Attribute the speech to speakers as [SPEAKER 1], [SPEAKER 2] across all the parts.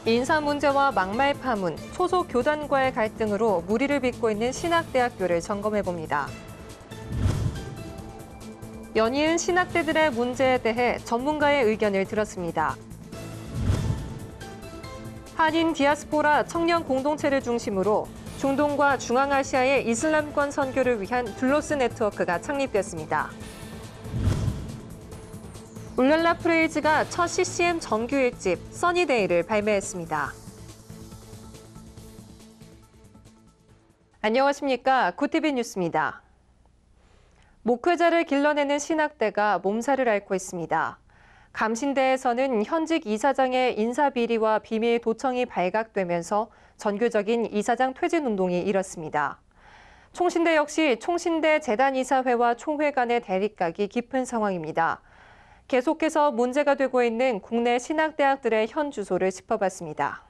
[SPEAKER 1] 인사 문제와 막말 파문, 소속 교단과의 갈등으로 무리를 빚고 있는 신학대학교를 점검해봅니다. 연이은 신학대들의 문제에 대해 전문가의 의견을 들었습니다. 한인 디아스포라 청년 공동체를 중심으로 중동과 중앙아시아의 이슬람권 선교를 위한 둘로스 네트워크가 창립됐습니다. 울랄라 프레이즈가 첫 CCM 정규 1집 써니데이를 발매했습니다. 안녕하십니까. 구티비 뉴스입니다. 목회자를 길러내는 신학대가 몸살을 앓고 있습니다. 감신대에서는 현직 이사장의 인사비리와 비밀 도청이 발각되면서 전교적인 이사장 퇴진 운동이 일었습니다. 총신대 역시 총신대 재단이사회와 총회 간의 대립각이 깊은 상황입니다. 계속해서 문제가 되고 있는 국내 신학대학들의 현 주소를 짚어봤습니다.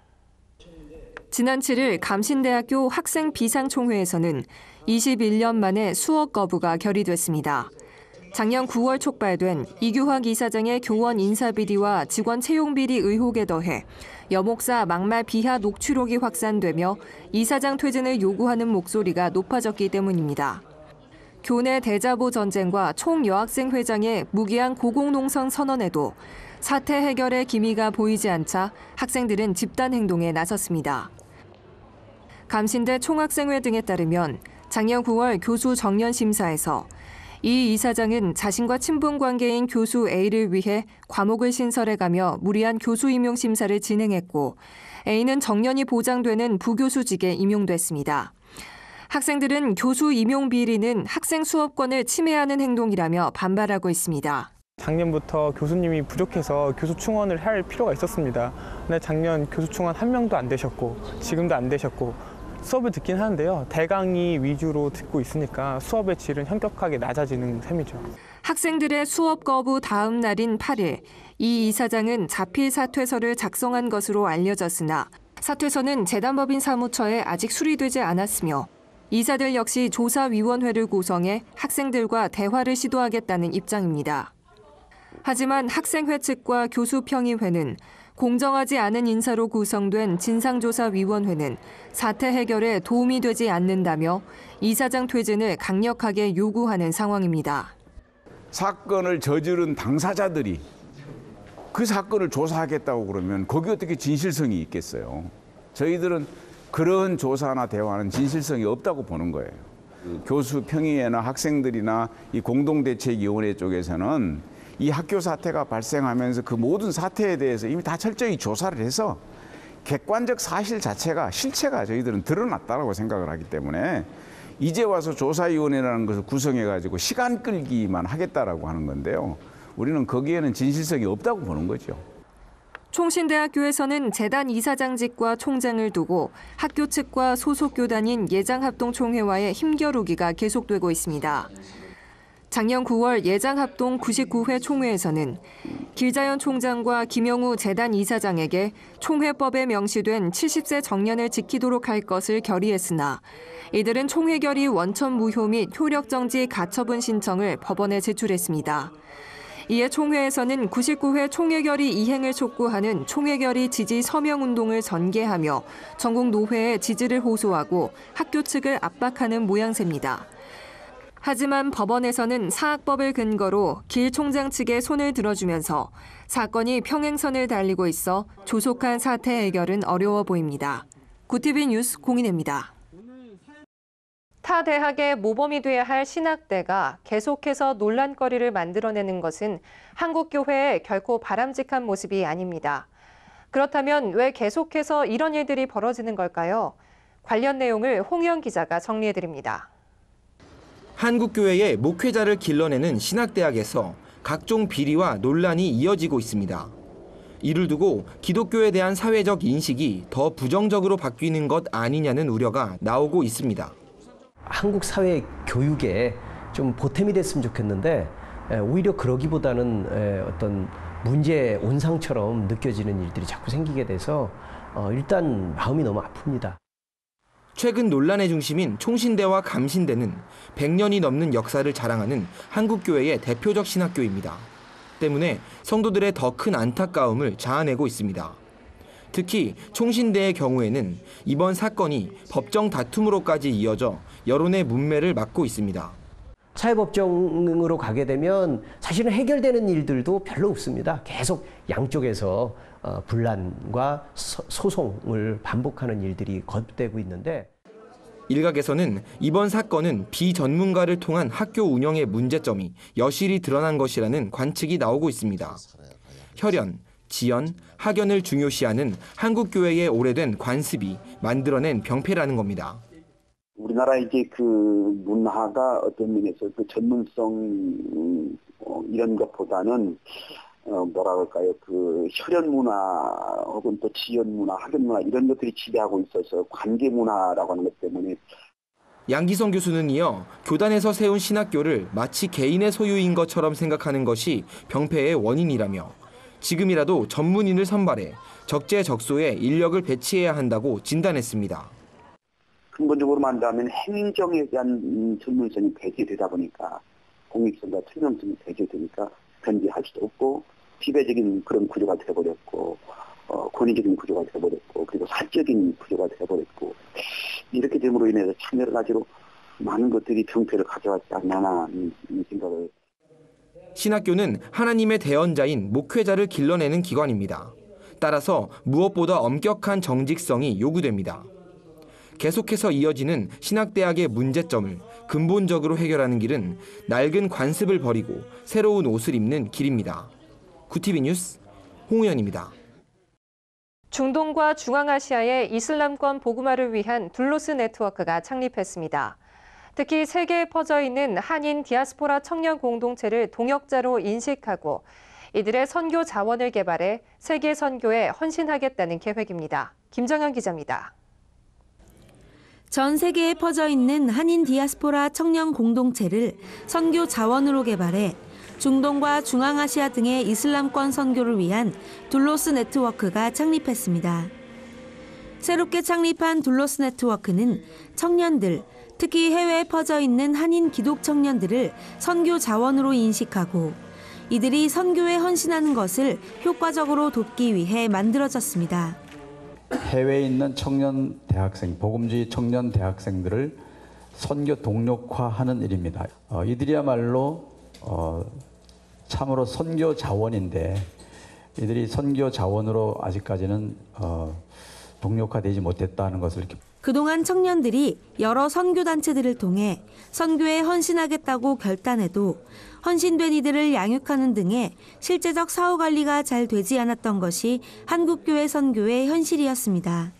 [SPEAKER 1] 지난 7일 감신대학교 학생 비상총회에서는 21년 만에 수업 거부가 결의됐습니다. 작년 9월 촉발된 이규학 이사장의 교원 인사비리와 직원 채용비리 의혹에 더해 여목사 막말 비하 녹취록이 확산되며 이사장 퇴진을 요구하는 목소리가 높아졌기 때문입니다. 교내 대자보 전쟁과 총여학생회장의 무기한 고공농성 선언에도 사태 해결의 기미가 보이지 않자 학생들은 집단 행동에 나섰습니다. 감신대 총학생회 등에 따르면 작년 9월 교수 정년 심사에서 이 이사장은 자신과 친분 관계인 교수 A를 위해 과목을 신설해가며 무리한 교수 임용 심사를 진행했고 A는 정년이 보장되는 부교수직에 임용됐습니다. 학생들은 교수 임용 비리는 학생 수업권을 침해하는 행동이라며 반발하고 있습니다.
[SPEAKER 2] 작년부터 교수님이 부족해서 교수 충원을 할 필요가 있었습니다. 근데 작년 교수 충원 한 명도 안 되셨고 지금도 안 되셨고 수업을 듣긴 하는데요. 대강의 위주로 듣고 있으니까 수업의 질은 현격하게 낮아지는 셈이죠.
[SPEAKER 1] 학생들의 수업 거부 다음 날인 8일, 이 이사장은 자필 사퇴서를 작성한 것으로 알려졌으나 사퇴서는 재단법인 사무처에 아직 수리되지 않았으며 이사들 역시 조사위원회를 구성해 학생들과 대화를 시도하겠다는 입장입니다. 하지만 학생회 측과 교수평의회는 공정하지 않은 인사로 구성된 진상조사위원회는 사태 해결에 도움이 되지 않는다며 이사장 퇴진을 강력하게 요구하는 상황입니다.
[SPEAKER 3] 사건을 저지른 당사자들이 그 사건을 조사하겠다고 그러면 거기 어떻게 진실성이 있겠어요. 저희들은 그런 조사나 대화는 진실성이 없다고 보는 거예요. 교수 평의회나 학생들이나 이 공동대책위원회 쪽에서는 이 학교 사태가 발생하면서 그 모든 사태에 대해서 이미 다 철저히 조사를 해서 객관적 사실 자체가 실체가 저희들은 드러났다고 생각을 하기 때문에 이제 와서 조사위원회라는 것을 구성해가지고 시간 끌기만 하겠다라고 하는 건데요. 우리는 거기에는 진실성이 없다고 보는 거죠.
[SPEAKER 1] 총신대학교에서는 재단 이사장직과 총장을 두고 학교 측과 소속 교단인 예장합동총회와의 힘겨루기가 계속되고 있습니다. 작년 9월 예장합동 99회 총회에서는 길자연 총장과 김영우 재단 이사장에게 총회법에 명시된 70세 정년을 지키도록 할 것을 결의했으나 이들은 총회결의 원천 무효 및 효력정지 가처분 신청을 법원에 제출했습니다. 이에 총회에서는 99회 총회결의 이행을 촉구하는 총회결의 지지 서명운동을 전개하며 전국 노회에 지지를 호소하고 학교 측을 압박하는 모양새입니다. 하지만 법원에서는 사학법을 근거로 길 총장 측에 손을 들어주면서 사건이 평행선을 달리고 있어 조속한 사태 해결은 어려워 보입니다. 구티비 뉴스 공인혜입니다. 타 대학의 모범이 돼야 할 신학대가 계속해서 논란거리를 만들어내는 것은 한국교회의 결코 바람직한 모습이 아닙니다. 그렇다면 왜 계속해서 이런 일들이 벌어지는 걸까요? 관련 내용을 홍영 기자가 정리해드립니다.
[SPEAKER 4] 한국교회의 목회자를 길러내는 신학대학에서 각종 비리와 논란이 이어지고 있습니다. 이를 두고 기독교에 대한 사회적 인식이 더 부정적으로 바뀌는 것 아니냐는 우려가 나오고 있습니다.
[SPEAKER 5] 한국 사회 교육에 좀 보탬이 됐으면 좋겠는데 오히려 그러기보다는 어떤 문제의 온상처럼 느껴지는 일들이 자꾸 생기게 돼서 일단 마음이 너무 아픕니다.
[SPEAKER 4] 최근 논란의 중심인 총신대와 감신대는 100년이 넘는 역사를 자랑하는 한국교회의 대표적 신학교입니다. 때문에 성도들의 더 큰 안타까움을 자아내고 있습니다. 특히 총신대의 경우에는 이번 사건이 법정 다툼으로까지 이어져 여론의 문매를 막고 있습니다.
[SPEAKER 5] 사회법정으로 가게 되면 사실은 해결되는 일들도 별로 없습니다. 계속 양쪽에서 분란과 소송을 반복하는 일들이 거듭되고 있는데,
[SPEAKER 4] 일각에서는 이번 사건은 비전문가를 통한 학교 운영의 문제점이 여실히 드러난 것이라는 관측이 나오고 있습니다. 혈연, 지연, 학연을 중요시하는 한국교회의 오래된 관습이 만들어낸 병폐라는 겁니다.
[SPEAKER 6] 우리나라 이제 그 문화가 어떤 면에서 그 전문성 이런 것보다는 뭐라 그럴까요? 그 혈연 문화 혹은 또 지연 문화, 학연 문화 이런 것들이 지배하고 있어서 관계 문화라고 하는 것 때문에
[SPEAKER 4] 양기성 교수는 이어 교단에서 세운 신학교를 마치 개인의 소유인 것처럼 생각하는 것이 병폐의 원인이라며 지금이라도 전문인을 선발해 적재적소에 인력을 배치해야 한다고 진단했습니다.
[SPEAKER 6] 근본적으로 말하면 행정에 대한 전문성이 배제되다 보니까 공익성과 투명성이 배제되니까 변제할 수도 없고 비배적인 그런 구조가 되어버렸고 권위적인 구조가 되어버렸고 그리고 사적인 구조가 되어버렸고 이렇게 됨으로 인해서 참 여러 가지로 많은 것들이 병폐를 가져왔지 않나 이 생각을.
[SPEAKER 4] 신학교는 하나님의 대언자인 목회자를 길러내는 기관입니다. 따라서 무엇보다 엄격한 정직성이 요구됩니다. 계속해서 이어지는 신학대학의 문제점을 근본적으로 해결하는 길은 낡은 관습을 버리고 새로운 옷을 입는 길입니다. 구티비 뉴스 홍우연입니다.
[SPEAKER 1] 중동과 중앙아시아의 이슬람권 복음화를 위한 둘로스 네트워크가 창립했습니다. 특히 세계에 퍼져 있는 한인 디아스포라 청년 공동체를 동역자로 인식하고 이들의 선교 자원을 개발해 세계 선교에 헌신하겠다는 계획입니다. 김정현 기자입니다.
[SPEAKER 7] 전 세계에 퍼져 있는 한인 디아스포라 청년 공동체를 선교 자원으로 개발해 중동과 중앙아시아 등의 이슬람권 선교를 위한 둘로스 네트워크가 창립했습니다. 새롭게 창립한 둘로스 네트워크는 청년들, 특히 해외에 퍼져 있는 한인 기독 청년들을 선교 자원으로 인식하고 이들이 선교에 헌신하는 것을 효과적으로 돕기 위해 만들어졌습니다.
[SPEAKER 8] 해외에 있는 청년 대학생, 복음주의 청년 대학생들을 선교 동력화하는 일입니다. 이들이야말로 참으로 선교 자원인데 이들이 선교 자원으로 아직까지는 동력화되지 못했다는 것을 이렇게.
[SPEAKER 7] 그동안 청년들이 여러 선교단체들을 통해 선교에 헌신하겠다고 결단해도 헌신된 이들을 양육하는 등의 실제적 사후관리가 잘 되지 않았던 것이 한국교회 선교의 현실이었습니다.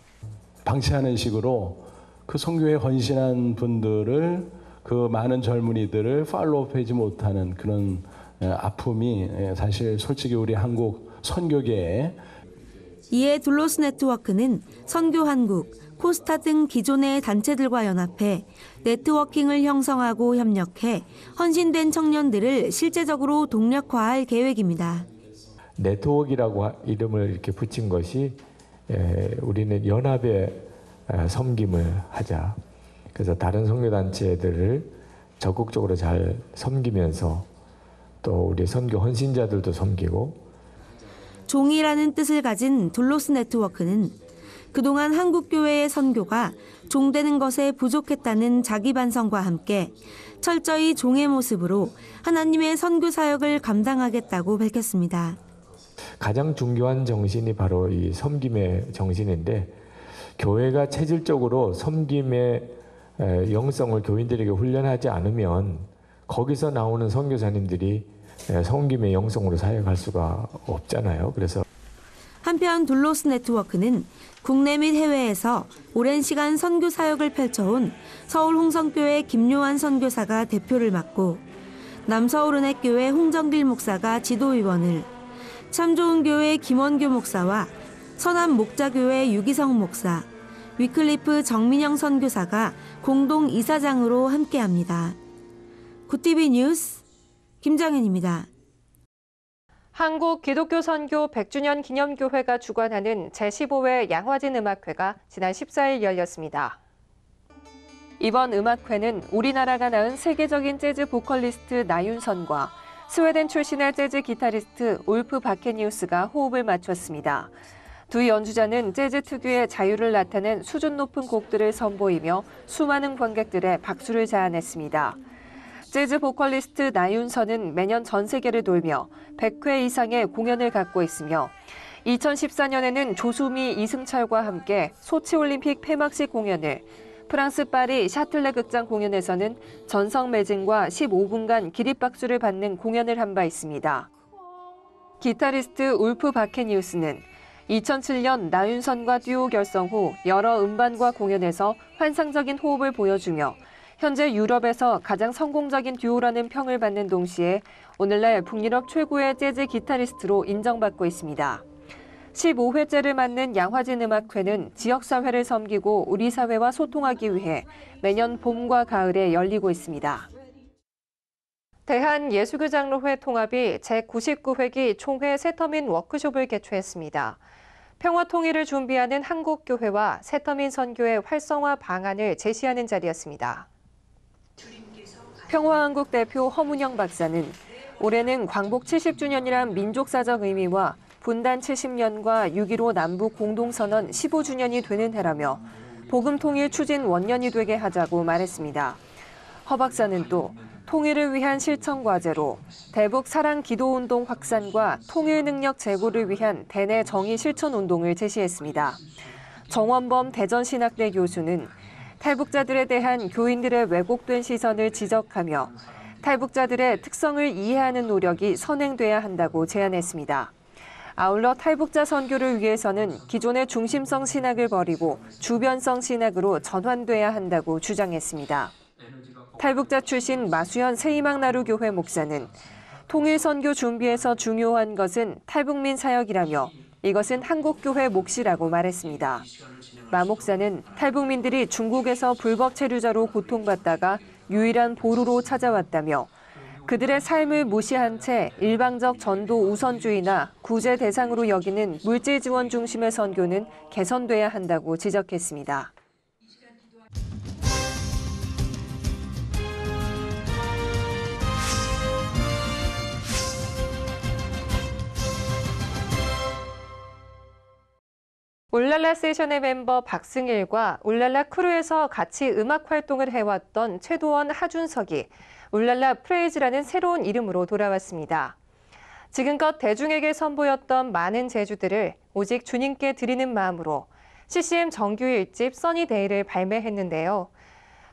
[SPEAKER 9] 방치하는 식으로 그 선교에 헌신한 분들을 그 많은 젊은이들을 팔로우하지 못하는 그런 아픔이 사실 솔직히 우리 한국 선교계에.
[SPEAKER 7] 이에 둘로스 네트워크는 선교한국, 코스타 등 기존의 단체들과 연합해 네트워킹을 형성하고 협력해 헌신된 청년들을 실제적으로 동력화할 계획입니다.
[SPEAKER 10] 네트워크라고 이름을 이렇게 붙인 것이 우리는 연합의 섬김을 하자. 그래서 다른 선교단체들을 적극적으로 잘 섬기면서 또 우리 선교 헌신자들도 섬기고.
[SPEAKER 7] 종이라는 뜻을 가진 둘로스 네트워크는 그동안 한국교회의 선교가 종되는 것에 부족했다는 자기 반성과 함께 철저히 종의 모습으로 하나님의 선교 사역을 감당하겠다고 밝혔습니다.
[SPEAKER 10] 가장 중요한 정신이 바로 이 섬김의 정신인데 교회가 체질적으로 섬김의 영성을 교인들에게 훈련하지 않으면 거기서 나오는 선교사님들이 섬김의 영성으로 사역할 수가 없잖아요. 그래서
[SPEAKER 7] 한편 둘로스 네트워크는 국내 및 해외에서 오랜 시간 선교 사역을 펼쳐온 서울 홍성교회 김요한 선교사가 대표를 맡고 남서울은혜교회 홍정길 목사가 지도위원을, 참좋은교회 김원교 목사와 서남목자교회 유기성 목사, 위클리프 정민영 선교사가 공동 이사장으로 함께합니다. 구티비 뉴스 김정현입니다.
[SPEAKER 1] 한국 기독교 선교 100주년 기념교회가 주관하는 제15회 양화진 음악회가 지난 14일 열렸습니다. 이번 음악회는 우리나라가 낳은 세계적인 재즈 보컬리스트 나윤선과 스웨덴 출신의 재즈 기타리스트 울프 바케니우스가 호흡을 맞췄습니다. 두 연주자는 재즈 특유의 자유를 나타낸 수준 높은 곡들을 선보이며 수많은 관객들의 박수를 자아냈습니다. 재즈 보컬리스트 나윤선은 매년 전 세계를 돌며 100회 이상의 공연을 갖고 있으며 2014년에는 조수미, 이승철과 함께 소치올림픽 폐막식 공연을, 프랑스 파리 샤틀레 극장 공연에서는 전성 매진과 15분간 기립박수를 받는 공연을 한 바 있습니다. 기타리스트 울프 바케니우스는 2007년 나윤선과 듀오 결성 후 여러 음반과 공연에서 환상적인 호흡을 보여주며 현재 유럽에서 가장 성공적인 듀오라는 평을 받는 동시에 오늘날 북유럽 최고의 재즈 기타리스트로 인정받고 있습니다. 15회째를 맞는 양화진 음악회는 지역사회를 섬기고 우리 사회와 소통하기 위해 매년 봄과 가을에 열리고 있습니다. 대한예술가장로회 통합이 제99회기 총회 새터민 워크숍을 개최했습니다. 평화통일을 준비하는 한국교회와 새터민 선교의 활성화 방안을 제시하는 자리였습니다. 평화한국 대표 허문영 박사는 올해는 광복 70주년이란 민족사적 의미와 분단 70년과 6.15 남북 공동선언 15주년이 되는 해라며 복음통일 추진 원년이 되게 하자고 말했습니다. 허 박사는 또 통일을 위한 실천 과제로 대북 사랑 기도운동 확산과 통일 능력 제고를 위한 대내 정의 실천 운동을 제시했습니다. 정원범 대전신학대 교수는 탈북자들에 대한 교인들의 왜곡된 시선을 지적하며 탈북자들의 특성을 이해하는 노력이 선행돼야 한다고 제안했습니다. 아울러 탈북자 선교를 위해서는 기존의 중심성 신학을 버리고 주변성 신학으로 전환돼야 한다고 주장했습니다. 탈북자 출신 마수현 새희망나루교회 목사는 통일 선교 준비에서 중요한 것은 탈북민 사역이라며 이것은 한국교회 몫이라고 말했습니다. 마 목사는 탈북민들이 중국에서 불법 체류자로 고통받다가 유일한 보루로 찾아왔다며 그들의 삶을 무시한 채 일방적 전도 우선주의나 구제 대상으로 여기는 물질 지원 중심의 선교는 개선돼야 한다고 지적했습니다. 울랄라 세션의 멤버 박승일과 울랄라 크루에서 같이 음악 활동을 해왔던 최도원, 하준석이 울랄라 프레이즈라는 새로운 이름으로 돌아왔습니다. 지금껏 대중에게 선보였던 많은 재주들을 오직 주님께 드리는 마음으로 CCM 정규 1집 써니데이를 발매했는데요.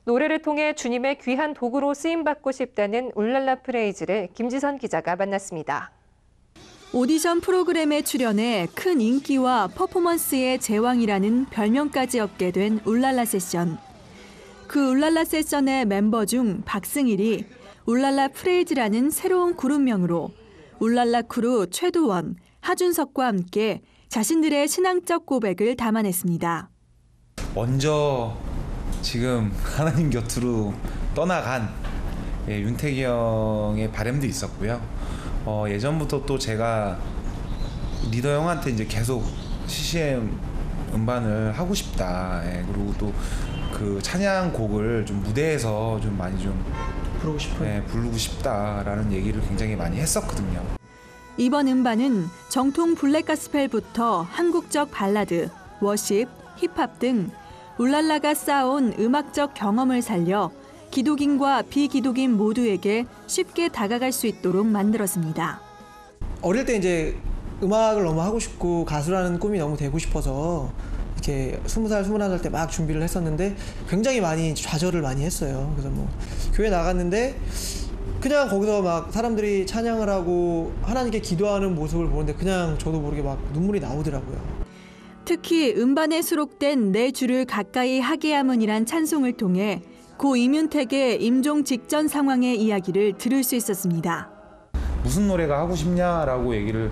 [SPEAKER 1] 노래를 통해 주님의 귀한 도구로 쓰임받고 싶다는 울랄라 프레이즈를 김지선 기자가 만났습니다.
[SPEAKER 11] 오디션 프로그램에 출연해 큰 인기와 퍼포먼스의 제왕이라는 별명까지 얻게 된 울랄라 세션. 그 울랄라 세션의 멤버 중 박승일이 울랄라 프레이즈라는 새로운 그룹명으로 울랄라 크루 최도원, 하준석과 함께 자신들의 신앙적 고백을 담아냈습니다.
[SPEAKER 12] 먼저 지금 하나님 곁으로 떠나간 윤태기 형의 바람도 있었고요. 예전부터 또 제가 리더 형한테 이제 계속 CCM 음반을 하고 싶다. 그리고 또 그 찬양 곡을 좀 무대에서 좀 많이 좀 부르고 싶다라는 얘기를 굉장히 많이 했었거든요.
[SPEAKER 11] 이번 음반은 정통 블랙 가스펠부터 한국적 발라드, 워십, 힙합 등 울랄라가 쌓아온 음악적 경험을 살려 기독인과 비기독인 모두에게 쉽게 다가갈 수 있도록 만들었습니다.
[SPEAKER 13] 어릴 때 이제 음악을 너무 하고 싶고 가수라는 꿈이 너무 되고 싶어서 이렇게 20살, 21살 때 막 준비를 했었는데 굉장히 많이 좌절을 많이 했어요. 그래서 뭐 교회 나갔는데 그냥 거기서 막 사람들이 찬양을 하고 하나님께 기도하는 모습을 보는데 그냥 저도 모르게 막 눈물이 나오더라고요.
[SPEAKER 11] 특히 음반에 수록된 내 주를 가까이 하게 함은이란 찬송을 통해 고 이윤택의 임종 직전 상황의 이야기를 들을 수 있었습니다.
[SPEAKER 12] 무슨 노래가 하고 싶냐라고 얘기를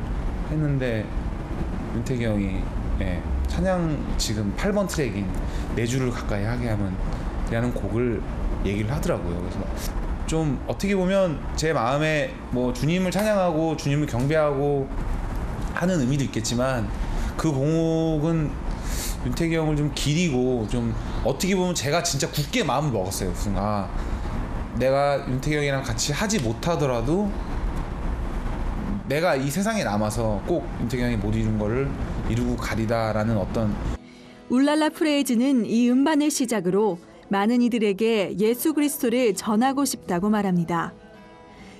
[SPEAKER 12] 했는데 윤태기 형이 찬양 지금 8번 트랙인 내 주를 가까이 하게 하면 이라는 곡을 얘기를 하더라고요. 그래서 좀 어떻게 보면 제 마음에 뭐 주님을 찬양하고 주님을 경배하고 하는 의미도 있겠지만 그 곡은 윤태기 형을 좀 기리고 좀 어떻게 보면 제가 진짜 굳게 마음을 먹었어요. 그 순간 내가 윤태기 형이랑 같이 하지 못하더라도 내가 이 세상에 남아서 꼭 윤태기 형이 못 이룬 거를 이루고 가리다라는 어떤
[SPEAKER 11] 울랄라 프레이즈는 이 음반을 시작으로 많은 이들에게 예수 그리스도를 전하고 싶다고 말합니다.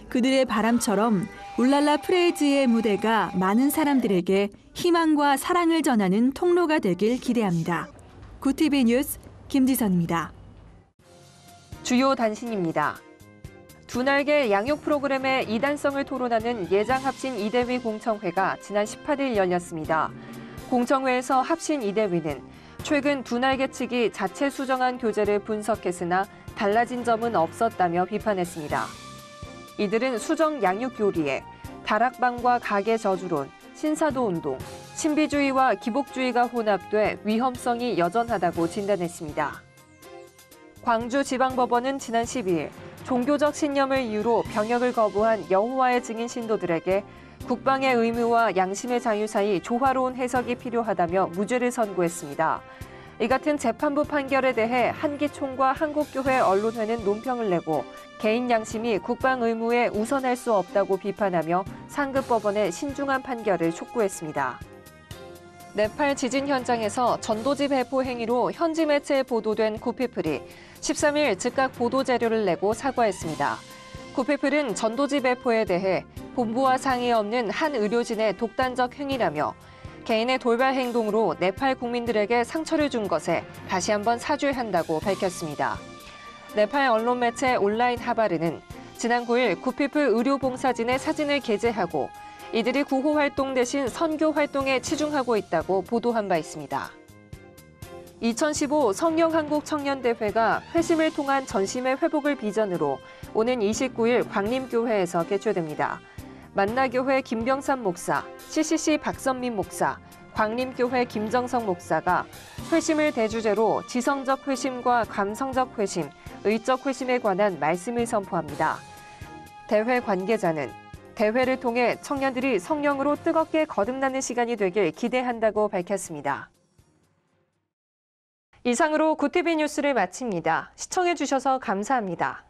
[SPEAKER 11] 그들의 바람처럼 울랄라 프레이즈의 무대가 많은 사람들에게 희망과 사랑을 전하는 통로가 되길 기대합니다. 구티비 뉴스 김지선입니다.
[SPEAKER 1] 주요 단신입니다. 두 날개 양육 프로그램의 이단성을 토론하는 예장합신 이대위 공청회가 지난 18일 열렸습니다. 공청회에서 합신 이대위는 최근 두 날개 측이 자체 수정한 교재를 분석했으나 달라진 점은 없었다며 비판했습니다. 이들은 수정 양육 교리에 다락방과 가계 저주론, 신사도 운동, 신비주의와 기복주의가 혼합돼 위험성이 여전하다고 진단했습니다. 광주지방법원은 지난 12일 종교적 신념을 이유로 병역을 거부한 여호와의 증인 신도들에게 국방의 의무와 양심의 자유 사이 조화로운 해석이 필요하다며 무죄를 선고했습니다. 이 같은 재판부 판결에 대해 한기총과 한국교회 언론회는 논평을 내고 개인 양심이 국방 의무에 우선할 수 없다고 비판하며 상급법원의 신중한 판결을 촉구했습니다. 네팔 지진 현장에서 전도지 배포 행위로 현지 매체에 보도된 구피플이 13일 즉각 보도 자료를 내고 사과했습니다. 구피플은 전도지 배포에 대해 본부와 상의 없는 한 의료진의 독단적 행위라며 개인의 돌발 행동으로 네팔 국민들에게 상처를 준 것에 다시 한번 사죄한다고 밝혔습니다. 네팔 언론 매체 온라인 하바르는 지난 9일 구피플 의료봉사진의 사진을 게재하고 이들이 구호활동 대신 선교 활동에 치중하고 있다고 보도한 바 있습니다. 2015 성령한국청년대회가 회심을 통한 전심의 회복을 비전으로 오는 29일 광림교회에서 개최됩니다. 만나교회 김병삼 목사, CCC 박선민 목사, 광림교회 김정성 목사가 회심을 대주제로 지성적 회심과 감성적 회심, 의적 회심에 관한 말씀을 선포합니다. 대회 관계자는 대회를 통해 청년들이 성령으로 뜨겁게 거듭나는 시간이 되길 기대한다고 밝혔습니다. 이상으로 구티비 뉴스를 마칩니다. 시청해주셔서 감사합니다.